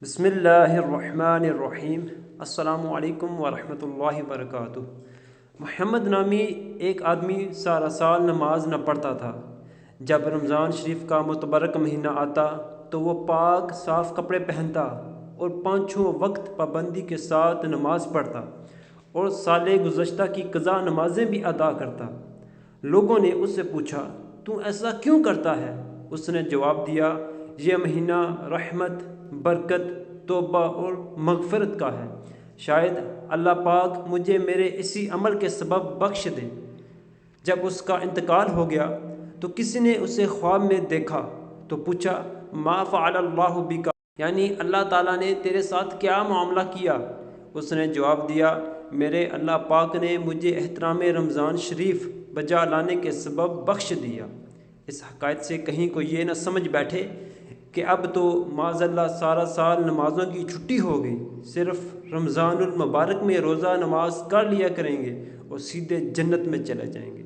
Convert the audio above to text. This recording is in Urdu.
بسم اللہ الرحمن الرحیم۔ السلام علیکم ورحمۃ اللہ وبرکاتہ۔ محمد نامی ایک آدمی سارا سال نماز نہ پڑھتا تھا۔ جب رمضان شریف کا متبرک مہینہ آتا تو وہ پاک صاف کپڑے پہنتا اور پانچوں وقت پابندی کے ساتھ نماز پڑھتا اور سال گزشتہ کی قضا نمازیں بھی ادا کرتا۔ لوگوں نے اس سے پوچھا، تو ایسا کیوں کرتا ہے؟ اس نے جواب دیا، یہ مہینہ رحمت، برکت، توبہ اور مغفرت کا ہے، شاید اللہ پاک مجھے میرے اسی عمل کے سبب بخش دے۔ جب اس کا انتقال ہو گیا تو کسی نے اسے خواب میں دیکھا تو پوچھا، ما فعل اللہ بک، یعنی اللہ تعالیٰ نے تیرے ساتھ کیا معاملہ کیا؟ اس نے جواب دیا، میرے اللہ پاک نے مجھے احترام رمضان شریف بجا لانے کے سبب بخش دیا۔ اس حکایت سے کہیں کو یہ نہ سمجھ بیٹھے کہ اب تو معاذ اللہ سارا سال نمازوں کی چھٹی ہو گئی، صرف رمضان المبارک میں روزہ نماز کر لیا کریں گے اور سیدھے جنت میں چلے جائیں گے۔